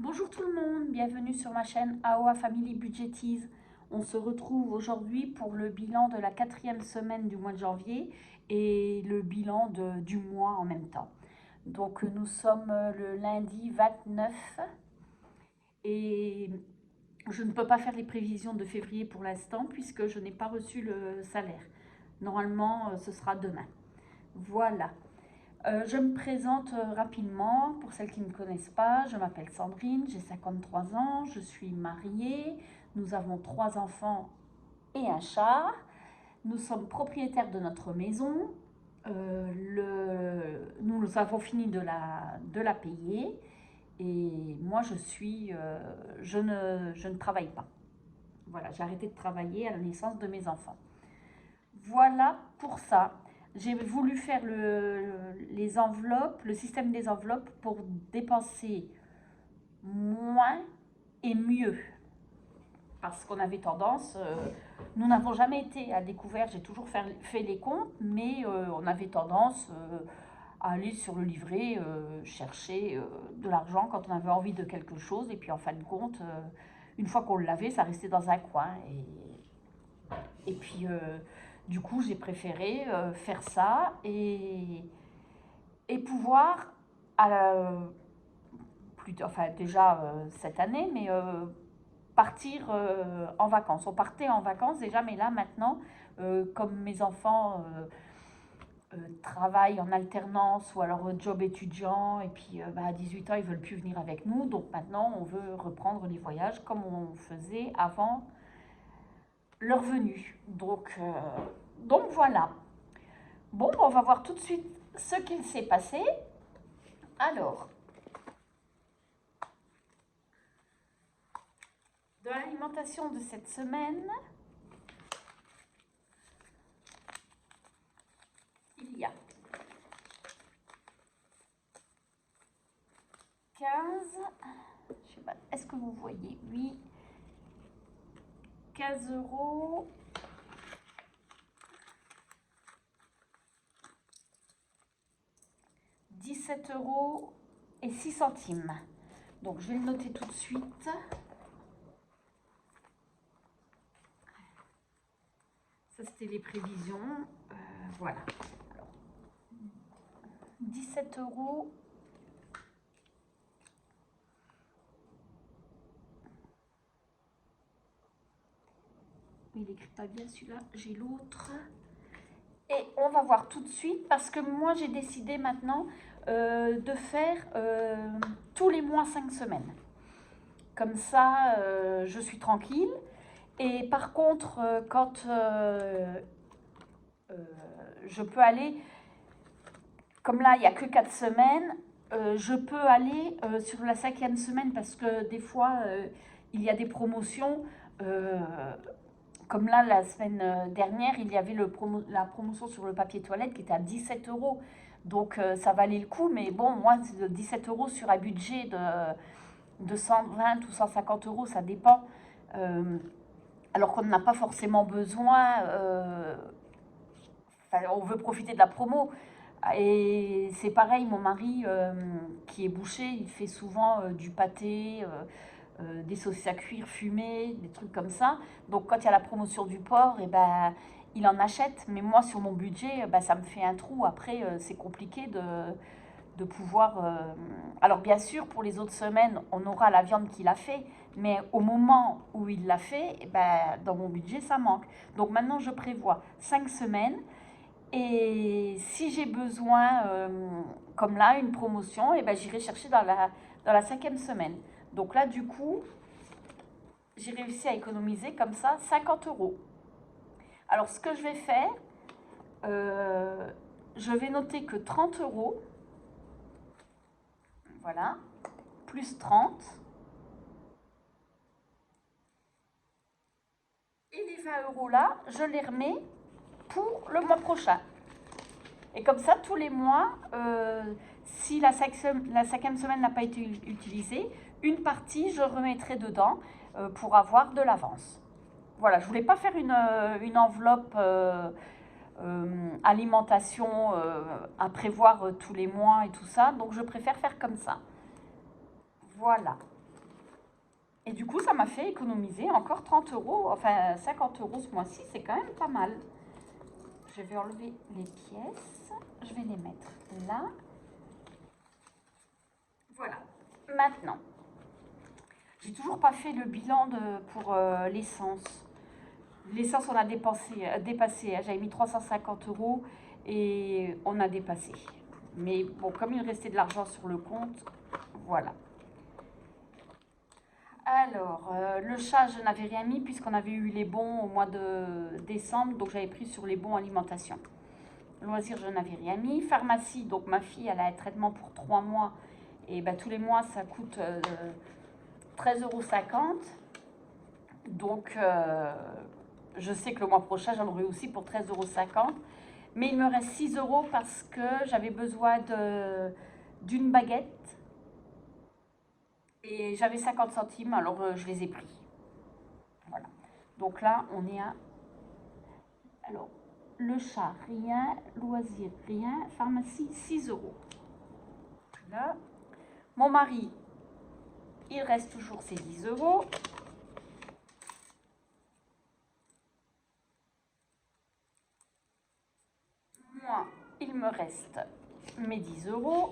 Bonjour tout le monde, bienvenue sur ma chaîne AOA Family Budgetize. On se retrouve aujourd'hui pour le bilan de la 4e semaine du mois de janvier et le bilan du mois en même temps. Donc nous sommes le lundi 29 et je ne peux pas faire les prévisions de février pour l'instant puisque je n'ai pas reçu le salaire. Normalement, ce sera demain. Voilà. Je me présente rapidement pour celles qui ne me connaissent pas. Je m'appelle Sandrine, j'ai 53 ans, je suis mariée, nous avons 3 enfants et un chat. Nous sommes propriétaires de notre maison. Nous avons fini de la payer et moi je ne travaille pas. Voilà, j'ai arrêté de travailler à la naissance de mes enfants. Voilà pour ça. J'ai voulu faire les enveloppes, le système des enveloppes pour dépenser moins et mieux. Parce qu'on avait tendance, nous n'avons jamais été à découvert, j'ai toujours fait les comptes, mais on avait tendance à aller sur le livret, chercher de l'argent quand on avait envie de quelque chose. Et puis en fin de compte, une fois qu'on l'avait, ça restait dans un coin. Et puis, du coup, j'ai préféré faire ça et pouvoir, enfin déjà cette année, mais partir en vacances. On partait en vacances déjà, mais là maintenant, comme mes enfants travaillent en alternance ou alors job étudiant, et puis à 18 ans, ils ne veulent plus venir avec nous. Donc maintenant, on veut reprendre les voyages comme on faisait avant leur venue. Donc voilà. Bon, on va voir tout de suite ce qu'il s'est passé. Alors, de l'alimentation de cette semaine, il y a 15, je sais pas, est-ce que vous voyez? Oui, 15 €, 17 € et 6 centimes. Donc je vais le noter tout de suite. Ça c'était les prévisions. Voilà. Alors, 17 €. Il n'écrit pas bien celui-là, j'ai l'autre. Et on va voir tout de suite parce que moi j'ai décidé maintenant de faire tous les mois 5 semaines. Comme ça, je suis tranquille. Et par contre, quand je peux aller, comme là il n'y a que 4 semaines, je peux aller sur la 5e semaine parce que des fois il y a des promotions. Comme là, la semaine dernière, il y avait la promotion sur le papier toilette qui était à 17 €. Donc, ça valait le coup. Mais bon, moi, 17 € sur un budget de 120 ou 150 €, ça dépend. Alors qu'on n'a pas forcément besoin. On veut profiter de la promo. Et c'est pareil, mon mari, qui est boucher, il fait souvent du pâté, des saucisses à cuire fumées, des trucs comme ça. Donc quand il y a la promotion du porc, et ben, il en achète. Mais moi, sur mon budget, ça me fait un trou. Après, c'est compliqué de pouvoir... Alors bien sûr, pour les autres semaines, on aura la viande qu'il a fait. Mais au moment où il l'a fait, et ben, dans mon budget, ça manque. Donc maintenant, je prévois 5 semaines. Et si j'ai besoin, comme là, une promotion, et ben, j'irai chercher dans la 5e semaine. Donc là, du coup, j'ai réussi à économiser comme ça 50 €. Alors, ce que je vais faire, je vais noter que 30 €, voilà, plus 30. Et les 20 € là, je les remets pour le mois prochain. Et comme ça, tous les mois, si la 5e semaine n'a pas été utilisée, une partie, je remettrai dedans pour avoir de l'avance. Voilà, je ne voulais pas faire une enveloppe alimentation à prévoir tous les mois et tout ça, donc je préfère faire comme ça. Voilà. Et du coup, ça m'a fait économiser encore 30 euros, enfin 50 euros ce mois-ci, c'est quand même pas mal. Je vais enlever les pièces, je vais les mettre là. Voilà. Maintenant, j'ai toujours pas fait le bilan pour l'essence. L'essence, on a dépassé. J'avais mis 350 euros et on a dépassé. Mais bon, comme il restait de l'argent sur le compte, voilà. Alors, le chat, je n'avais rien mis puisqu'on avait eu les bons au mois de décembre. Donc, j'avais pris sur les bons alimentation. Loisirs, je n'avais rien mis. Pharmacie, donc ma fille, elle a un traitement pour 3 mois. Et ben, tous les mois, ça coûte 13,50 €. Donc, je sais que le mois prochain, j'en aurai aussi pour 13,50 €. Mais il me reste 6 € parce que j'avais besoin d'une baguette. Et j'avais 50 centimes, alors je les ai pris. Voilà. Donc là, on est à... Alors, le chat, rien. Loisir, rien. Pharmacie, 6 €. Là. Mon mari, il reste toujours ses 10 €. Moi, il me reste mes 10 €.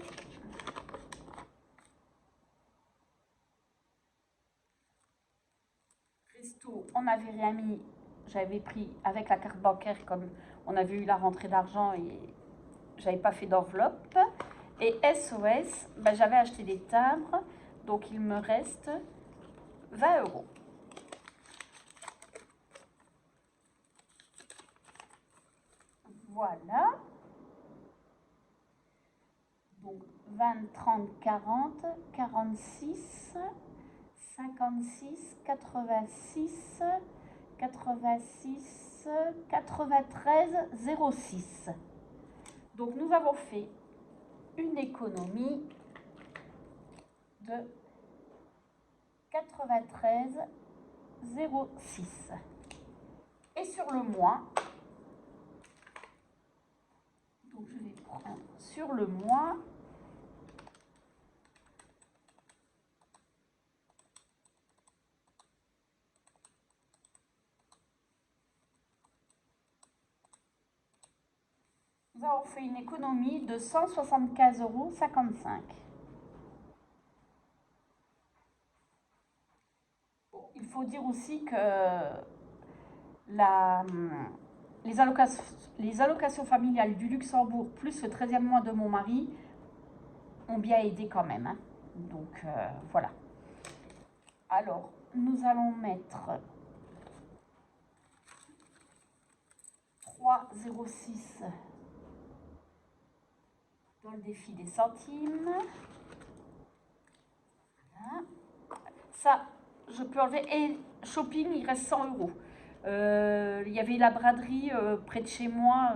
Resto, on n'avait rien mis. J'avais pris avec la carte bancaire comme on avait eu la rentrée d'argent et j'avais pas fait d'enveloppe. Et SOS, ben, j'avais acheté des timbres, donc il me reste 20 €. Voilà. Donc 20, 30, 40, 46, 56, 86, 86, 93, 06. Donc nous avons fait une économie de 93,06. Et sur le mois, donc je vais prendre sur le mois, nous avons fait une économie de 175,55 €. Bon, il faut dire aussi que les allocations familiales du Luxembourg plus le 13e mois de mon mari ont bien aidé quand même. Hein. Donc voilà. Alors, nous allons mettre 3,06 dans le défi des centimes. Voilà. Ça, je peux enlever. Et shopping, il reste 100 €. Il y avait la braderie près de chez moi,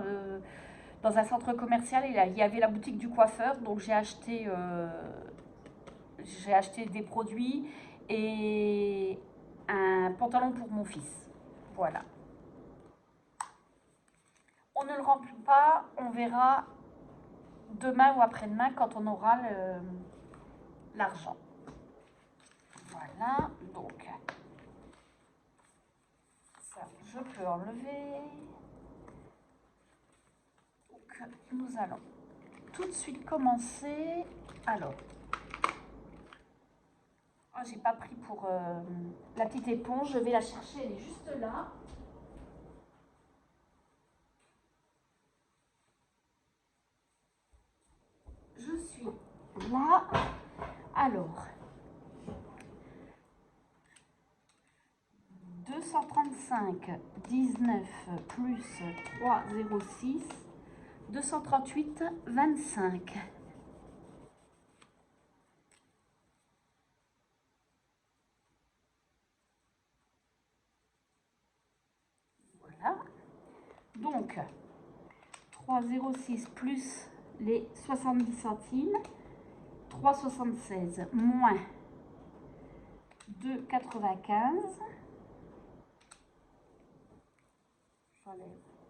dans un centre commercial, et là, il y avait la boutique du coiffeur, donc j'ai acheté des produits et un pantalon pour mon fils. Voilà. On ne le remplit pas, on verra demain ou après-demain quand on aura l'argent. Voilà, donc ça je peux enlever. Donc nous allons tout de suite commencer. Alors, oh, j'ai pas pris pour la petite éponge, je vais la chercher, elle est juste là. Je suis là. Alors, 235,19 plus 3,06, 238,25. Voilà. Donc, 3,06 plus les 70 centimes, 3,76 moins 2,95.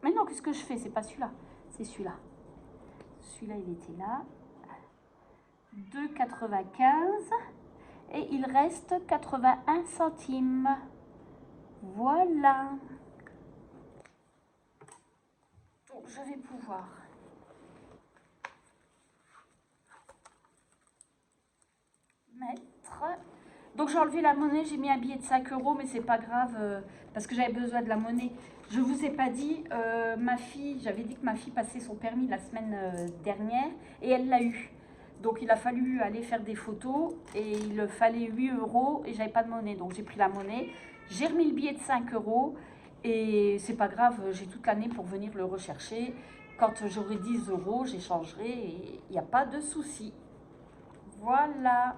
Mais non, qu'est-ce que je fais? C'est pas celui-là, c'est celui-là. Celui-là, il était là. 2,95. et il reste 81 centimes. Voilà. Donc, je vais pouvoir mettre... Donc j'ai enlevé la monnaie, j'ai mis un billet de 5 euros, mais c'est pas grave parce que j'avais besoin de la monnaie. Je vous ai pas dit, ma fille, j'avais dit que ma fille passait son permis la semaine dernière et elle l'a eu. Donc il a fallu aller faire des photos et il fallait 8 euros et j'avais pas de monnaie. Donc j'ai pris la monnaie, j'ai remis le billet de 5 euros et c'est pas grave, j'ai toute l'année pour venir le rechercher. Quand j'aurai 10 euros, j'échangerai et il n'y a pas de souci. Voilà.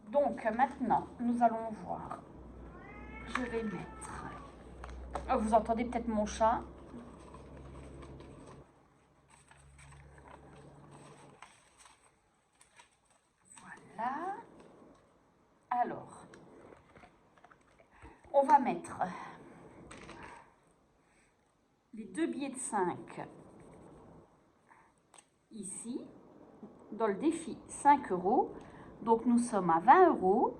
Donc maintenant, nous allons voir. Je vais mettre... Oh, vous entendez peut-être mon chat. Voilà. Alors, on va mettre les deux billets de 5 ici, dans le défi 5 euros. Donc nous sommes à 20 euros.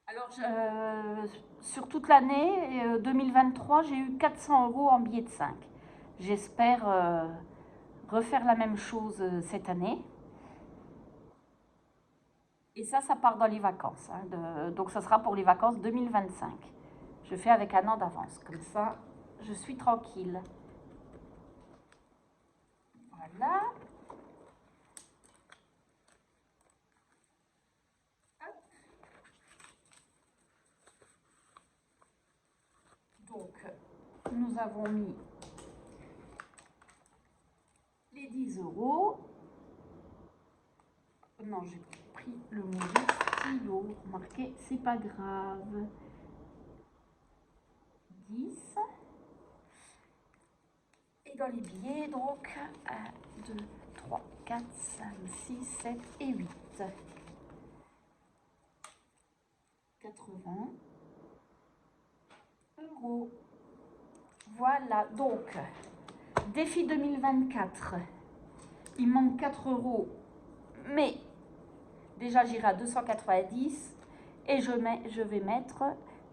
Alors, sur toute l'année 2023, j'ai eu 400 euros en billets de 5. J'espère refaire la même chose cette année. Et ça part dans les vacances. Donc ça sera pour les vacances 2025. Je fais avec un an d'avance. Comme ça, je suis tranquille. Voilà. Donc, nous avons mis les 10 euros. Non, j'ai pris le mauvais stylo. Remarquez, c'est pas grave. 10. Et dans les billets, donc, 1, 2, 3, 4, 5, 6, 7 et 8. 80 euros. Voilà, donc, défi 2024. Il manque 4 euros, mais déjà j'irai à 290 et je vais mettre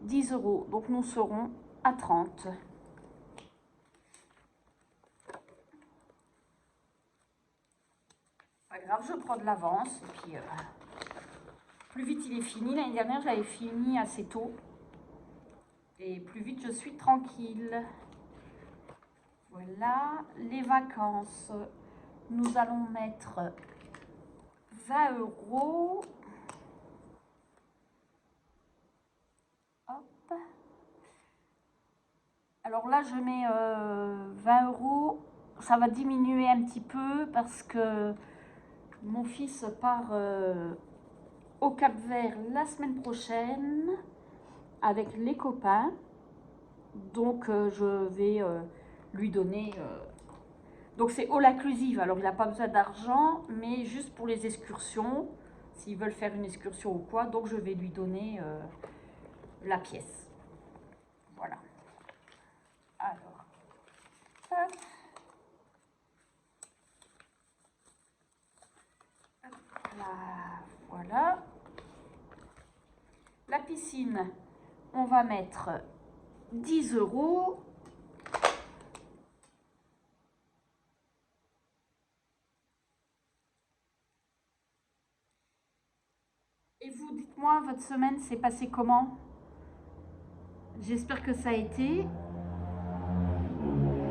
10 euros. Donc nous serons à 30. Pas grave, je prends de l'avance. Et puis, plus vite il est fini. L'année dernière, j'avais fini assez tôt. Et plus vite je suis tranquille. Voilà, les vacances. Nous allons mettre 20 euros. Hop. Alors là, je mets 20 euros. Ça va diminuer un petit peu parce que mon fils part au Cap-Vert la semaine prochaine avec les copains. Donc, je vais lui donner... Donc, c'est all inclusive. Alors, il n'a pas besoin d'argent, mais juste pour les excursions, s'ils veulent faire une excursion ou quoi. Donc, je vais lui donner la pièce. Voilà. Alors, hop. Là, voilà. La piscine, on va mettre 10 euros. Et vous, dites-moi, votre semaine s'est passée comment? J'espère que ça a été.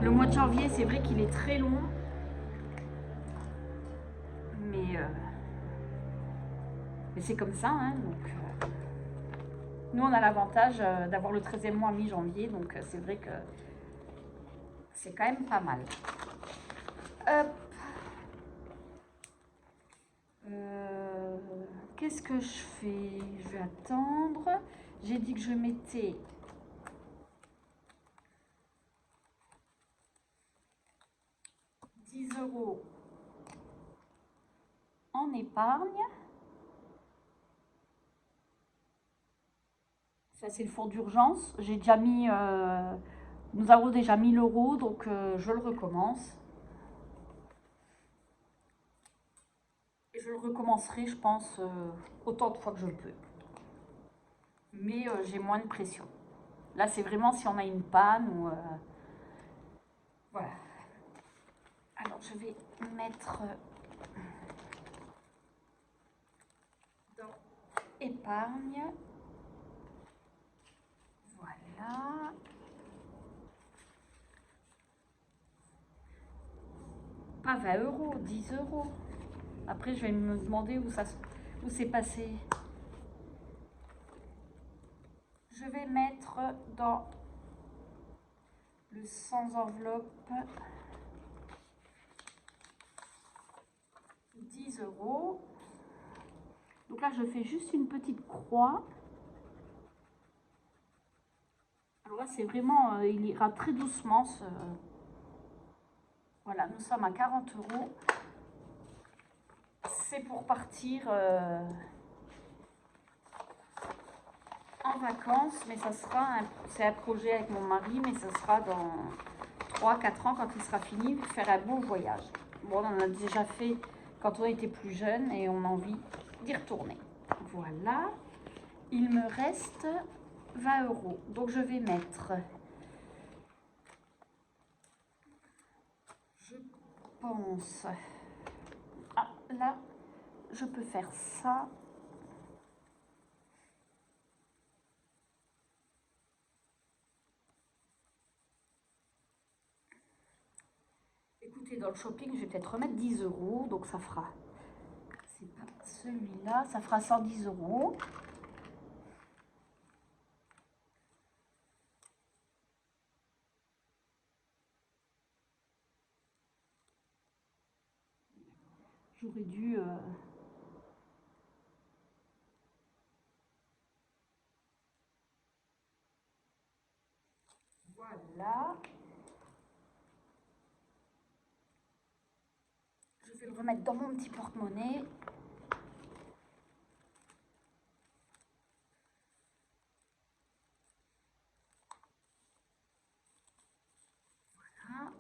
Le mois de janvier, c'est vrai qu'il est très long. Mais c'est comme ça, hein, donc... Nous, on a l'avantage d'avoir le 13e mois mi-janvier, donc c'est vrai que c'est quand même pas mal. Hop. Qu'est-ce que je fais? Je vais attendre. J'ai dit que je mettais 10 euros en épargne. Ça, c'est le fonds d'urgence. J'ai déjà mis... nous avons déjà 1000 euros, donc je le recommence. je le recommencerai, je pense, autant de fois que je peux. Mais j'ai moins de pression. Là, c'est vraiment si on a une panne ou... voilà. Alors, je vais mettre dans épargne. Voilà. Pas 20 euros, 10 euros. Après, je vais me demander où c'est passé. Je vais mettre dans le sans enveloppe 10 euros. Donc là, je fais juste une petite croix. Alors là, c'est vraiment, il ira très doucement. Voilà, nous sommes à 40 euros. C'est pour partir en vacances, mais ça sera, c'est un projet avec mon mari, mais ça sera dans 3-4 ans quand il sera fini, faire un beau voyage. Bon, on en a déjà fait quand on était plus jeune et on a envie d'y retourner. Voilà, il me reste 20 euros. Donc je vais mettre, je pense, ah là, je peux faire ça. Écoutez, dans le shopping, je vais peut-être remettre 10 euros, donc ça fera, c'est pas celui-là, ça fera 110 euros. J'aurais dû... Voilà. Je vais le remettre dans mon petit porte-monnaie. Voilà.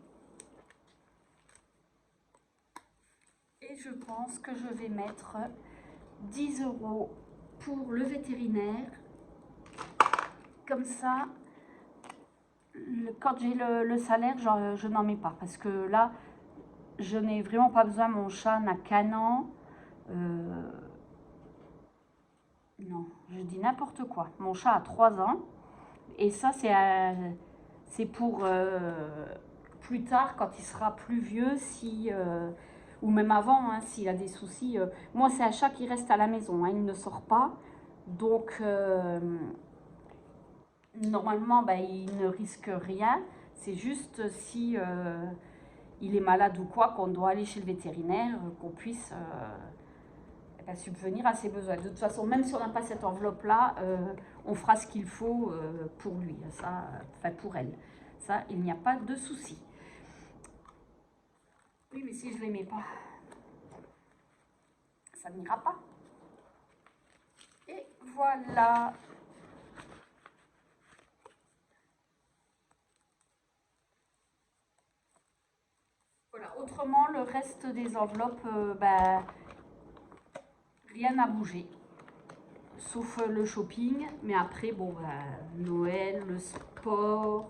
Et je pense que je vais mettre 10 euros pour le vétérinaire. Comme ça, quand j'ai le salaire, je n'en mets pas. Parce que là, je n'ai vraiment pas besoin. Mon chat n'a qu'un an. Non, je dis n'importe quoi. Mon chat a 3 ans. Et ça, c'est pour plus tard, quand il sera plus vieux, si, ou même avant, hein, s'il a des soucis. Moi, c'est un chat qui reste à la maison, hein, il ne sort pas. Donc, normalement, bah, il ne risque rien. C'est juste si il est malade ou quoi, qu'on doit aller chez le vétérinaire, qu'on puisse subvenir à ses besoins. De toute façon, même si on n'a pas cette enveloppe-là, on fera ce qu'il faut pour lui, ça, enfin pour elle. Ça, il n'y a pas de souci. Oui, mais si je ne les mets pas, ça n'ira pas. Et voilà. Voilà. Autrement, le reste des enveloppes, ben, rien n'a bougé. Sauf le shopping. Mais après, bon, ben, Noël, le sport,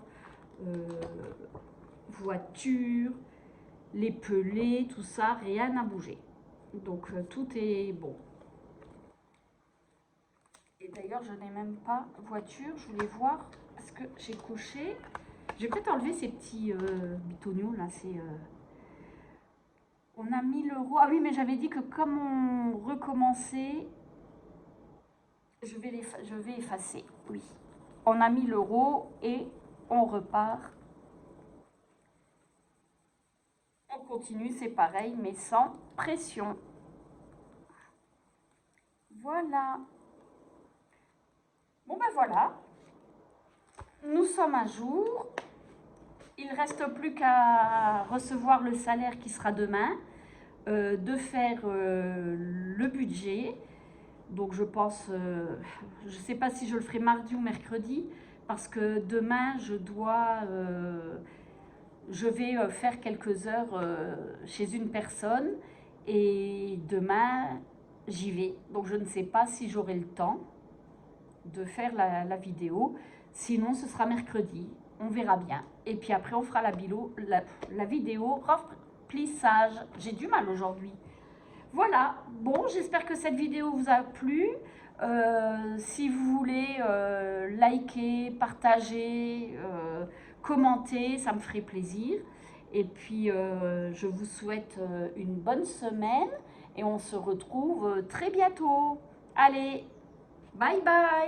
voiture, les pelés, tout ça, rien n'a bougé. Donc tout est bon. Et d'ailleurs, je n'ai même pas voiture. Je voulais voir parce que j'ai coché. Je vais peut-être enlever ces petits bitoniaux là. On a 1000 euros. Ah oui, mais j'avais dit que comme on recommençait, je vais effacer. Oui. On a 1000 euros et on repart. On continue, c'est pareil, mais sans pression. Voilà. Bon ben voilà. Nous sommes à jour. Il ne reste plus qu'à recevoir le salaire qui sera demain, de faire le budget. Donc je pense, je ne sais pas si je le ferai mardi ou mercredi, parce que demain je vais faire quelques heures chez une personne Et demain, j'y vais. Donc, je ne sais pas si j'aurai le temps de faire la vidéo. Sinon, ce sera mercredi. On verra bien. Et puis après, on fera la vidéo remplissage. J'ai du mal aujourd'hui. Voilà. Bon, j'espère que cette vidéo vous a plu. Si vous voulez liker, partager, commenter, ça me ferait plaisir. Et puis, je vous souhaite une bonne semaine et on se retrouve très bientôt. Allez, bye bye!